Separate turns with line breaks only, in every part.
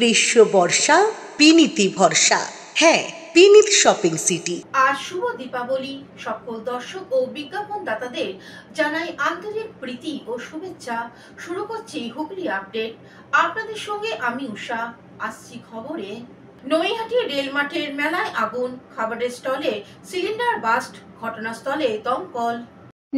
গ্রীষ্ম বর্ষা বিনীতি ভরসা। হ্যাঁ, বিনীত শপিং সিটি।
আজ শুভ দীপাবলি। সকল দর্শক ও বিজ্ঞাপন দাতাদের জানাই আন্তরিক প্রীতি ও শুভেচ্ছা। শুরু করছি হুগলি আপডেট। আপনাদের সঙ্গে আমি উষা। আসছি খবরে। নৈহাটি রেল মাঠের মেলায় আগুন, খাবারের স্টলে সিলিন্ডার বাস্ট, ঘটনাস্থলে দমকল।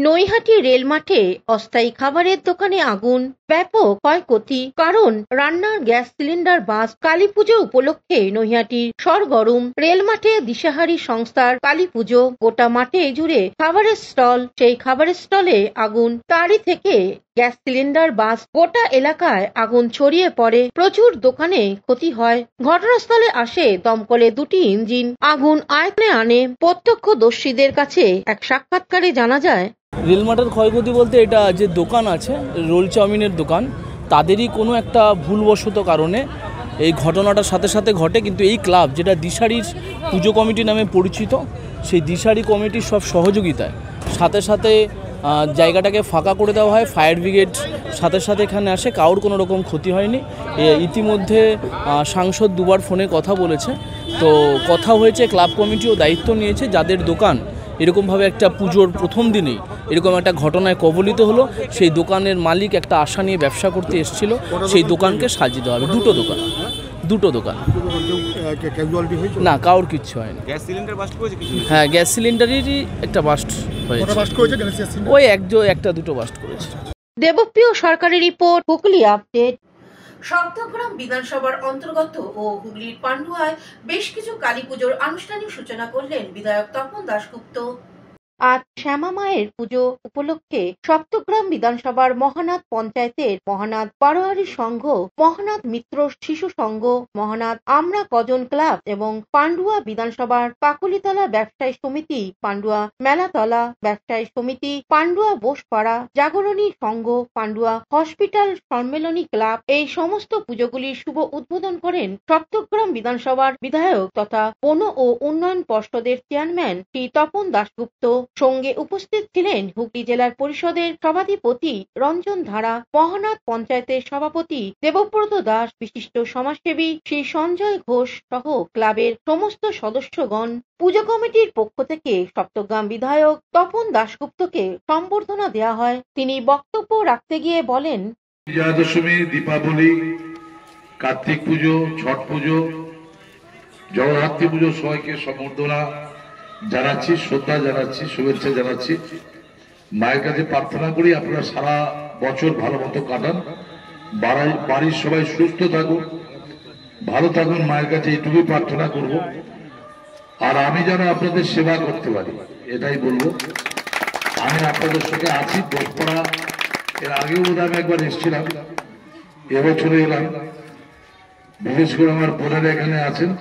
নৈহাটি রেল মাঠে অস্থায়ী খাবারের দোকানে আগুন, ব্যাপক ক্ষয়ক্ষতি। কারণ রান্নার গ্যাস সিলিন্ডার বাস্ট। কালী পুজো উপলক্ষে নৈহাটির সরগরম রেল মাঠে দিশাহারি সংস্থার কালী পুজো। গোটা মাঠে জুড়ে খাবারের স্টল, সেই খাবারের স্টলে আগুন, তারই থেকে গ্যাস সিলিন্ডার বাস্ট। গোটা এলাকায় আগুন ছড়িয়ে পড়ে, প্রচুর দোকানে ক্ষতি হয়। ঘটনাস্থলে আসে দমকলে দুটি ইঞ্জিন, আগুন আয়ত্তে আনে। প্রত্যক্ষদর্শীদের কাছে এক সাক্ষাৎকারে জানা যায়,
রেল মাঠের ক্ষয়ক্ষতি বলতে এটা যে দোকান আছে রোল চাউমিনের দোকান, তাদেরই কোনো একটা ভুলবশত কারণে এই ঘটনাটার সাথে সাথে ঘটে। কিন্তু এই ক্লাব যেটা দিশারির পুজো কমিটি নামে পরিচিত, সেই দিশারি কমিটির সব সহযোগিতায় সাথে সাথে জায়গাটাকে ফাঁকা করে দেওয়া হয়। ফায়ার ব্রিগেড সাথে সাথে এখানে আসে, কারোর কোনো রকম ক্ষতি হয়নি। ইতিমধ্যে সাংসদ দুবার ফোনে কথা বলেছে, তো কথা হয়েছে, ক্লাব কমিটিও দায়িত্ব নিয়েছে। যাদের দোকান এরকমভাবে একটা পুজোর প্রথম দিনেই এরকম একটা ঘটনায় কবলিত হলো, সেই দোকানের মালিক একটা আশা নিয়ে ব্যবসা করতে এসেছিল, সেই দোকানকে সাজিয়ে দেওয়া হবে। দুটো দোকান না, কারোর কিচ্ছু হয়নি।
গ্যাস সিলিন্ডার বাস্ট করেছে কিছু?
হ্যাঁ, গ্যাস সিলিন্ডারেরই একটা বাস্ট হয়েছে। ওই একটা দুটো বাস্ট করেছে।
দেবপ্রিয় সরকারের রিপোর্ট, হুগলি আপডেট। সপ্তগ্রাম বিধানসভার অন্তর্গত ও হুগলির পান্ডুয়ায় বেশ কিছু কালী পুজোর আনুষ্ঠানিক সূচনা করলেন বিধায়ক তপন দাশগুপ্ত। আজ শ্যামা মায়ের পুজো উপলক্ষে সপ্তগ্রাম বিধানসভার মহানাদ পঞ্চায়েতের মহানাদ বারোয়ারি সংঘ, মহানাদ মিত্র শিশু সংঘ, মহানাদ আমরা কজন ক্লাব এবং পান্ডুয়া বিধানসভার কাকুলিতলা ব্যবসায়ী সমিতি, পান্ডুয়া মেলাতলা ব্যবসায়ী সমিতি, পান্ডুয়া বোসপাড়া জাগরণী সংঘ, পান্ডুয়া হসপিটাল সম্মেলনী ক্লাব, এই সমস্ত পুজোগুলির শুভ উদ্বোধন করেন সপ্তগ্রাম বিধানসভার বিধায়ক তথা বন ও উন্নয়ন পর্ষদের চেয়ারম্যান শ্রী তপন দাশগুপ্ত। সঙ্গে উপস্থিত ছিলেন হুগলি জেলার পরিষদের সভাধিপতি রঞ্জন ধারা, মহানাদ পঞ্চায়েতের সভাপতি দেবব্রত দাস, বিশিষ্ট সমাজসেবী শ্রী সঞ্জয় ঘোষ সহ ক্লাবের সমস্ত সদস্যগণ। পুজো কমিটির পক্ষ থেকে সপ্তগ্রাম বিধায়ক তপন দাশগুপ্তকে সম্বর্ধনা দেওয়া হয়। তিনি বক্তব্য রাখতে গিয়ে বলেন,
বিজয়া দশমী, দীপাবলি, কার্তিক পুজো, ছট পুজো, জগদ্ধাত্রী পুজো সবাইকে সম্বর্ধনা জানাচ্ছি, শ্রদ্ধা জানাচ্ছি, শুভেচ্ছা জানাচ্ছি। মায়ের কাছে প্রার্থনা করি আপনারা সারা বছর ভালো মতো কাটান, বাড়ির সবাই সুস্থ থাকুন, ভালো থাকুন। মায়ের কাছে এইটুকুই প্রার্থনা করব। আর আমি যেন আপনাদের সেবা করতে পারি, এটাই বলবো। আমি আপনাদের সঙ্গে আছি। বোসপাড়া এর আগেও বোধ আমি একবার এসেছিলাম, এবছরে এলাম। বিশেষ করে আমার বোনেরা এখানে আছেন।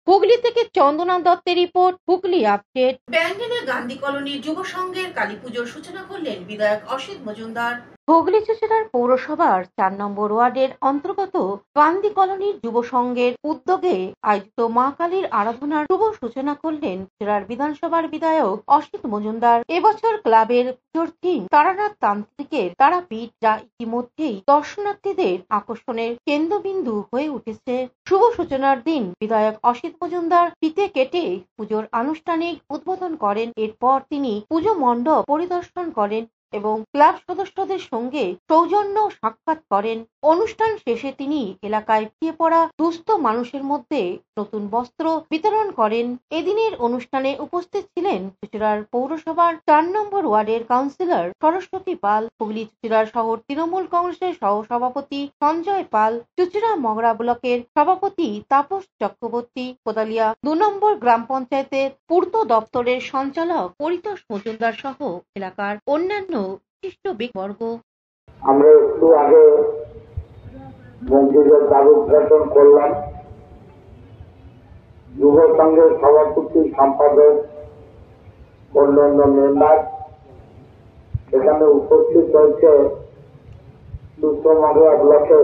হুগলি থেকে চন্দনা দত্তের রিপোর্ট, হুগলি আপডেট। ব্যান্ডেলে গান্ধী কলোনির যুব সংঘের কালী পুজোর সূচনা করলেন বিধায়ক অসিত মজুমদার। হুগলি জেলার পৌরসভার 4 নম্বর ওয়ার্ডের অন্তর্গত গান্ধী কলোনির যুব সংঘের উদ্যোগে আয়োজিত মা কালীর আরাধনার শুভ সূচনা করলেন জেলার বিধানসভার বিধায়ক অসিত মজুমদার। এবছর ক্লাবের পুজোর থিম তারানাথ তান্ত্রিকের তারাপীঠ, যা ইতিমধ্যেই দর্শনার্থীদের আকর্ষণের কেন্দ্রবিন্দু হয়ে উঠেছে। শুভ সূচনার দিন বিধায়ক অসিত মজুমদার ফিতে কেটে পুজোর আনুষ্ঠানিক উদ্বোধন করেন। এরপর তিনি পুজো মণ্ডপ পরিদর্শন করেন এবং ক্লাব সদস্যদের সঙ্গে সৌজন্য সাক্ষাৎ করেন। অনুষ্ঠান শেষে তিনি এলাকায় পিছিয়ে পড়া দুস্থ মানুষের মধ্যে নতুন বস্ত্র বিতরণ করেন। এদিনের অনুষ্ঠানে উপস্থিত ছিলেন চুঁচুড়ার পৌরসভার 4 নম্বর ওয়ার্ডের কাউন্সিলর সরস্বতী পাল, হুগলি চুঁচুড়া শহর তৃণমূল কংগ্রেসের সহসভাপতি সঞ্জয় পাল, চুঁচুড়া মগরা ব্লকের সভাপতি তাপস চক্রবর্তী, কোদালিয়া 2 নম্বর গ্রাম পঞ্চায়েতের পূর্ত দপ্তরের সঞ্চালক পরিতোষ মজুমদার সহ এলাকার অন্যান্য বিশিষ্ট ব্যক্তিবর্গ।
আমরা একটু আগে মন্দিরের দ্বার উদ্ঘাটন করলাম। যুব সংঘের সভাপতি, সম্পাদক, অন্যান্য মেম্বার এখানে উপস্থিত হয়েছে। মগরা ব্লকে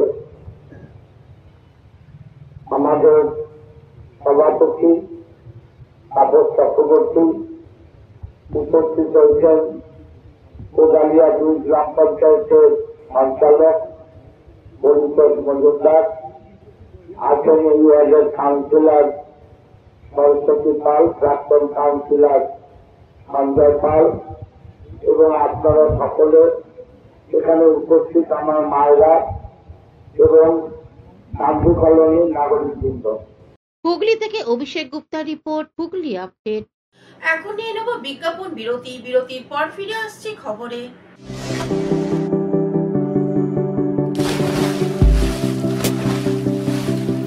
আমাদের সভাপতি তাপস চক্রবর্তী, উপস্থিত হয়েছেন কোদালিয়া 2 গ্রাম পঞ্চায়েতের সঞ্চালক পরিতোষ মজুমদার, আছেন এই ওয়ার্ডের কাউন্সিলর সরস্বতী পাল, প্রাক্তন কাউন্সিলর সঞ্জয় পাল এবং আপনারা সকলে এখানে উপস্থিত আমার মায়েরা এবং গান্ধী কলোনির নাগরিকবৃন্দ।
হুগলি থেকে অভিষেক গুপ্তা রিপোর্ট, হুগলি আপডেট। এখন নিয়ে নেব বিজ্ঞাপন বিরতি। বিরতির পর ফিরে আসছি খবরে।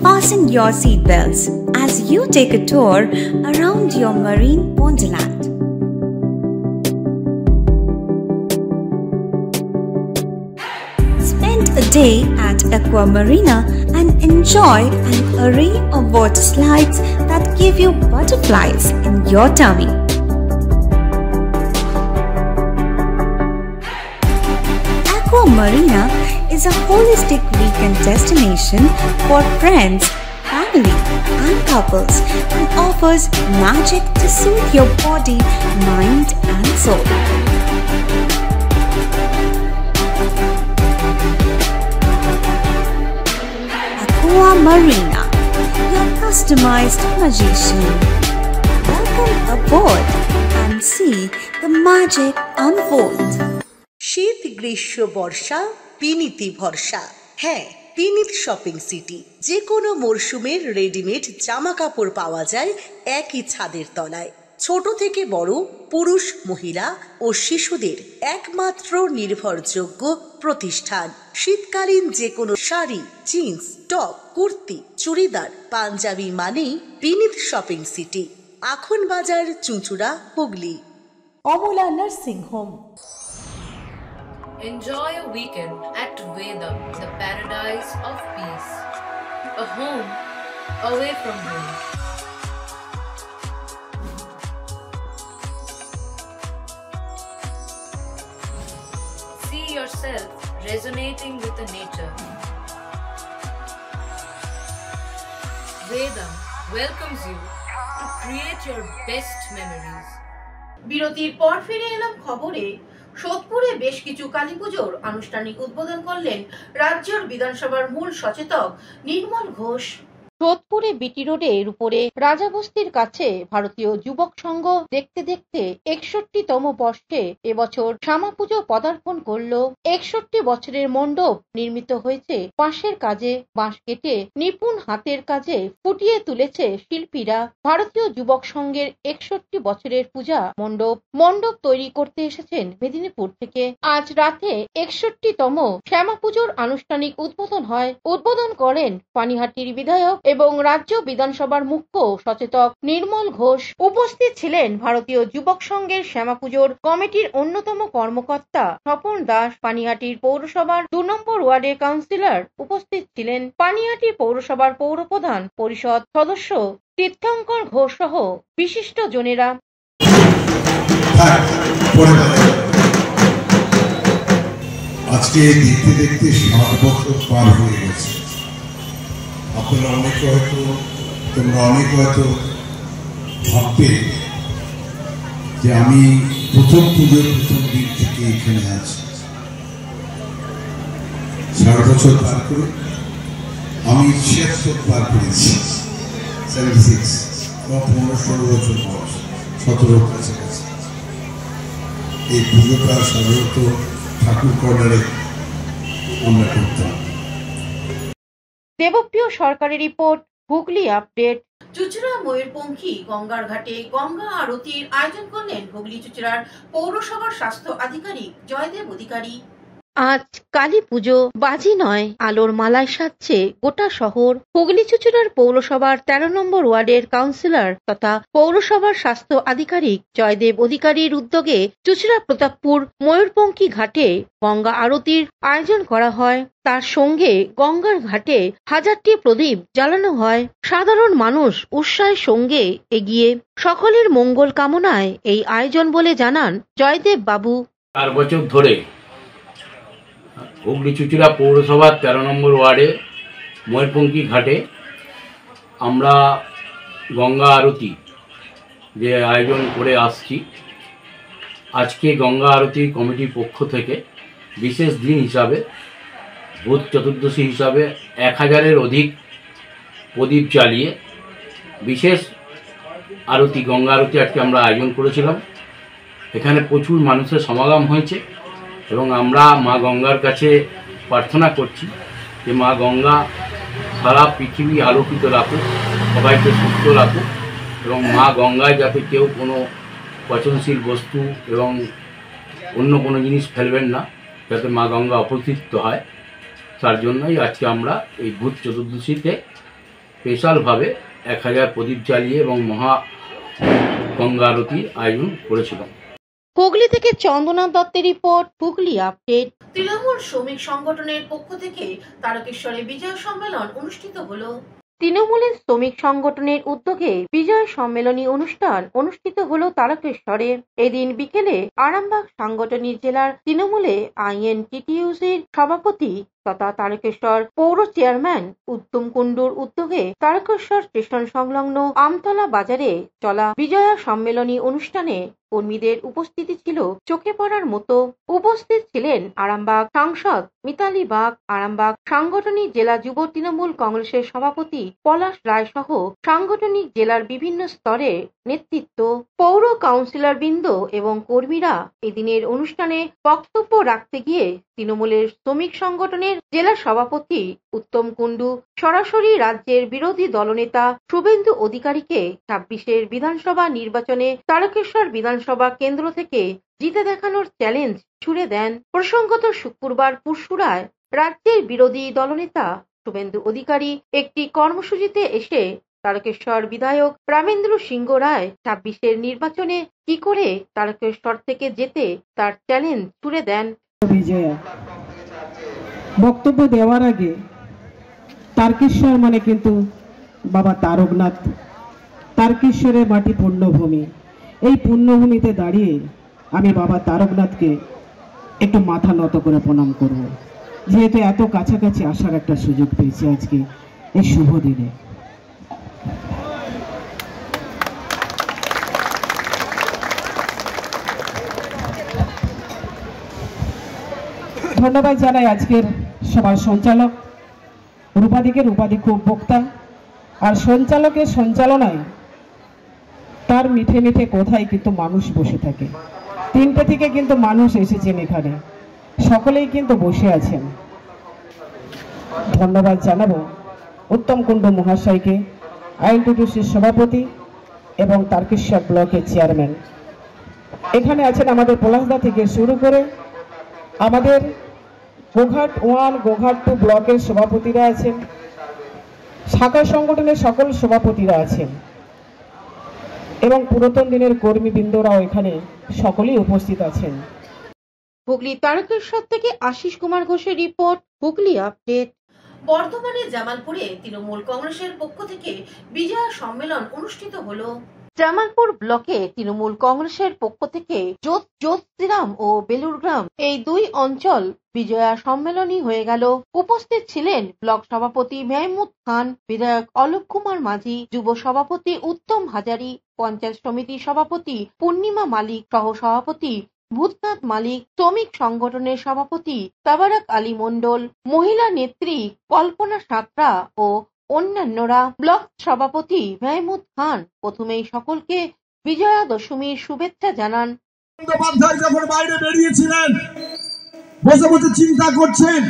Fasten your seatbelts as you take a tour around your marine wonderland. Spend a day at Aqua Marina and enjoy an array of water slides that give you butterflies in your tummy. Aqua Marina is a holistic weekend destination for friends, family, and couples and offers magic to soothe your body, mind, and soul. Aqua Marina, your customized magician. Welcome aboard and see the magic unfold.
শীত, গ্রীষ্ম, বর্ষা, বিনীতি ভরসা। হ্যাঁ, বিনীত shopping city. যে কোনো মরশুমের readymade জামা কাপড় পাওয়া যায় একই ছাদের তলায়। ছোট থেকে বড়, পুরুষ, মহিলা ও শিশুদের একমাত্র নির্ভরযোগ্য প্রতিষ্ঠান। শীতকালীন যে কোনো শাড়ি, জিন্স, টপ, কুর্তি, চুড়িদার, পাঞ্জাবি মানেই বিনীত শপিং সিটি। আখন বাজার, চুঁচুড়া, Hooghly.
Amala nursing home.
Enjoy a weekend at Vedam, the paradise of peace. A home away from home. See yourself resonating with the nature. Vedam welcomes you to create your best memories.
বিরতির পর ফিরে এলাম খবরে। সোদপুরে বেশ কিছু কালী পুজোর আনুষ্ঠানিক উদ্বোধন করলেন রাজ্যের বিধানসভার মূল সচেতক নির্মল ঘোষ। সোদপুরে বিটি রোডের উপরে রাজাবস্তির কাছে ভারতীয় যুবক সংঘ দেখতে দেখতে 61তম বর্ষে এবছর শ্যামা পুজো পদার্পণ করল। 61 বছরের মণ্ডপ নির্মিত হয়েছে বাঁশের কাজে। বাঁশ কেটে নিপুণ হাতের কাজে ফুটিয়ে তুলেছে শিল্পীরা। ভারতীয় যুবক সংঘের 61 বছরের পূজা মণ্ডপ তৈরি করতে এসেছেন মেদিনীপুর থেকে। আজ রাতে 61তম শ্যামা পুজোর আনুষ্ঠানিক উদ্বোধন হয়। উদ্বোধন করেন পানিহাটির বিধায়ক এবং রাজ্য বিধানসভার মুখ্য সচেতক নির্মল ঘোষ। উপস্থিত ছিলেন ভারতীয় যুবক সংঘের শ্যামা পুজোর কমিটির অন্যতম কর্মকর্তা স্বপন দাস, পানিহাটির পৌরসভার 2 নম্বর ওয়ার্ডের কাউন্সিলর উপস্থিত ছিলেন, পানিহাটি পৌরসভার পৌরপ্রধান পরিষদ সদস্য তীর্থঙ্কর ঘোষ সহ বিশিষ্ট জনেরা।
আজকে দেখতে দেখতে 7 বছর পার হয়ে গেছে। তোমরা অনেকে হয়তো ভাববে যে আমি প্রথম পুজোর প্রথম দিন থেকে এখানে আছি। 7 বছর পার করে আমি 76 পার করেছি, 76 বা 15-16 বছর বয়স, 17 কাছাকাছি। এই পুজোটা সাধারণত ঠাকুর কর্নারে আমরা করতাম।
দেবপ্রিয় সরকারি রিপোর্ট, হুগলি আপডেট। চুঁচুড়া ময়ূরপঙ্খী গঙ্গার ঘাটে গঙ্গা আরতির আয়োজন করলেন হুগলি চুঁচুড়ার পৌরসভার স্বাস্থ্য আধিকারিক জয়দেব অধিকারী। আজ কালী পুজো, বাজি নয় আলোর মালায় সাজছে গোটা শহর। হুগলি চুঁচুড়ার পৌরসভার 13 নম্বর ওয়ার্ডের কাউন্সিলর তথা পৌরসভার স্বাস্থ্য আধিকারিক জয়দেব অধিকারীর উদ্যোগে চুঁচুড়া প্রতাপপুর ময়ূরপঙ্খী ঘাটে গঙ্গা আরতির আয়োজন করা হয়। তার সঙ্গে গঙ্গার ঘাটে 1000টি প্রদীপ জ্বালানো হয়। সাধারণ মানুষ উৎসাহের সঙ্গে এগিয়ে সকলের মঙ্গল কামনায় এই আয়োজন বলে জানান জয়দেব বাবু।
4 বছর ধরে হুগলি চুঁচুড়া পৌরসভার 13 নম্বর ওয়ার্ডে ময়ূরপঙ্খী ঘাটে আমরা গঙ্গা আরতি যে আয়োজন করে আসছি, আজকে গঙ্গা আরতি কমিটির পক্ষ থেকে বিশেষ দিন হিসাবে ভূত চতুর্দশী হিসাবে 1000-এর অধিক প্রদীপ জ্বালিয়ে বিশেষ আরতি, গঙ্গা আরতি আজকে আমরা আয়োজন করেছিলাম। এখানে প্রচুর মানুষের সমাগম হয়েছে এবং আমরা মা গঙ্গার কাছে প্রার্থনা করছি যে মা গঙ্গা সারা পৃথিবী আলোকিত রাখুক, সবাইকে সুস্থ রাখুক এবং মা গঙ্গায় যাতে কেউ কোনো পচনশীল বস্তু এবং অন্য কোনো জিনিস ফেলবেন না, যাতে মা গঙ্গা অপতৃপ্ত হয়। তার জন্যই আজকে আমরা এই ভূত চতুর্দশীতে স্পেশালভাবে 1000 প্রদীপ জ্বালিয়ে এবং মহা গঙ্গা আরতির আয়োজন করেছিলাম।
হুগলি থেকে চন্দনা দত্তের রিপোর্ট, হুগলি আপডেট।
তৃণমূল শ্রমিক সংগঠনের পক্ষ থেকে তারকেশ্বরে বিজয় সম্মেলন অনুষ্ঠিত হলো।
তৃণমূলের শ্রমিক সংগঠনের উদ্যোগে বিজয় সম্মেলনী অনুষ্ঠান অনুষ্ঠিত হলো তারকেশ্বরে। এদিন বিকেলে আরামবাগ সাংগঠনিক জেলার তৃণমূলে INTTUCর সভাপতি তথা তারকেশ্বর পৌর চেয়ারম্যান উত্তম কুণ্ডুর উদ্যোগে তারকেশ্বর স্টেশন সংলগ্ন আমতলা বাজারে চলা বিজয়া সম্মেলনী অনুষ্ঠানে কর্মীদের উপস্থিতি ছিল চোখে পড়ার মতো। উপস্থিত ছিলেন আরামবাগ সাংসদ মিতালি বাগ, আরামবাগ সাংগঠনিক জেলা যুব তৃণমূল কংগ্রেসের সভাপতি পলাশ রায় সহ সাংগঠনিক জেলার বিভিন্ন স্তরের নেতৃত্ব, পৌর কাউন্সিলর বৃন্দ এবং কর্মীরা। এদিনের অনুষ্ঠানে বক্তব্য রাখতে গিয়ে তৃণমূলের শ্রমিক সংগঠনের জেলা সভাপতি উত্তম কুণ্ডু সরাসরি রাজ্যের বিরোধী দলনেতা শুভেন্দু অধিকারীকে 26-এর বিধানসভা নির্বাচনে তারকেশ্বর বিধানসভা কেন্দ্র থেকে জিতে দেখানোর চ্যালেঞ্জ ছুড়ে দেন। প্রসঙ্গত শুক্রবার পুরসুরায় রাজ্যের বিরোধী দলনেতা শুভেন্দু অধিকারী একটি কর্মসূচিতে এসে তারকেশ্বর বিধায়ক রামেন্দ্র সিংহ রায় 26-এর নির্বাচনে কি করে তারকেশ্বর থেকে যেতে তার চ্যালেঞ্জ ছুড়ে দেন।
বিজয়া বক্তব্য দেওয়ার আগে তারকেশ্বর মানে কিন্তু বাবা তারকনাথ, তারকেশ্বরের মাটি পুণ্যভূমি। এই পুণ্যভূমিতে দাঁড়িয়ে আমি বাবা তারকনাথকে একটু মাথা নত করে প্রণাম করব, যেহেতু এত কাছাকাছি আসার একটা সুযোগ পেয়েছি আজকে এই শুভ দিনে। ধন্যবাদ জানাই আজকের সভার সঞ্চালক রূপাদি খুব বক্তা, আর সঞ্চালকের সঞ্চালনায় তার মিঠে মিঠে কোথায় কিন্তু মানুষ বসে থাকে। 3টে থেকে কিন্তু মানুষ এসেছেন এখানে, সকলেই কিন্তু বসে আছেন। ধন্যবাদ জানাবো উত্তম কুণ্ডু মহাশয়কে, INTTUCর সভাপতি এবং তারকেশ্বর ব্লকের চেয়ারম্যান। এখানে আছেন আমাদের পলাশদা থেকে শুরু করে আমাদের গোঘাট 1, গোঘাট 2 ব্লকের সভাপতিরা আছেন, শাখা সংগঠনের সকল সভাপতিরা আছেন এবং পুরাতন দিনের কর্মীবৃন্দরাও এখানে সকলেই উপস্থিত আছেন।
হুগলি তারকেশ্বর থেকে আশিস কুমার ঘোষের রিপোর্ট, হুগলি আপডেট।
বর্তমানে জামালপুরে তৃণমূল কংগ্রেসের পক্ষ থেকে বিজয়া সম্মেলন অনুষ্ঠিত হলো।
জামালপুর ব্লকে তৃণমূল কংগ্রেসের পক্ষ থেকে জ্যোতিরাম ও বেলুরগ্রাম এই 2 অঞ্চল বিজয়া সম্মেলনী হয়ে গেল। উপস্থিত ছিলেন ব্লক সভাপতি মেহমুদ খান, বিধায়ক অলোক কুমার মাঝি, যুব সভাপতি উত্তম হাজারি, পঞ্চায়েত সমিতি সভাপতি পূর্ণিমা মালিক, সহ সভাপতি ভূতনাথ মালিক, শ্রমিক সংগঠনের সভাপতি তাবারাক আলী মণ্ডল, মহিলা নেত্রী কল্পনা সাঁতরা ও অন্যান্যরা। ব্লক সভাপতি মেহমুদ খান প্রথমেই সকলকে বিজয়া দশমীর শুভেচ্ছা জানান।
বন্দ্যোপাধ্যায় যখন বাইরে বেরিয়েছিলেন, বসে বসে চিন্তা করছেন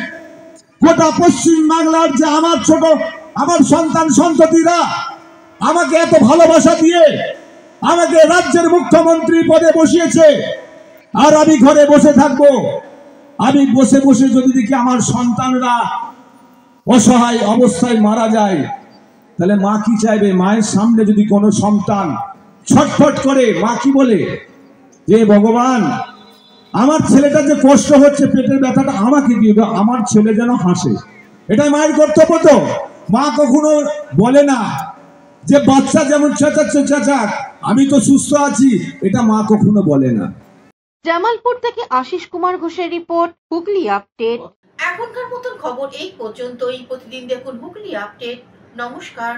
গোটা পশ্চিম বাংলার যে আমার সন্তান সন্ততিরা আমাকে এত ভালোবাসা দিয়ে আমাকে রাজ্যের মুখ্যমন্ত্রী পদে বসিয়েছে, আর আমি ঘরে বসে থাকবো। আমি বসে বসে যদি দেখি আমার সন্তানরা অসহায় অবস্থায় মারা যায়, তাহলে মা কি চাইবে? মায়ের সামনে যদি কোনো সন্তান ছটফট করে, মা কি বলে যে ভগবান আমার ছেলেটা যে কষ্ট হচ্ছে, পেটের ব্যথাটা আমাকে দিয়ে দাও, আমার ছেলে যেন হাসে। এটাই মায়ের কর্তব্য। তো মা কখনো বলে না যে বাচ্চা যেমন চেঁচাচ্ছে চেঁচাক, আমি তো সুস্থ আছি, এটা মা কখনো বলে না।
জামালপুর থেকে আশিস কুমার ঘোষের রিপোর্ট, হুগলি আপডেট।
এখনকার মতন খবর এই পর্যন্তই। প্রতিদিন দেখুন হুগলি আপডেট। নমস্কার।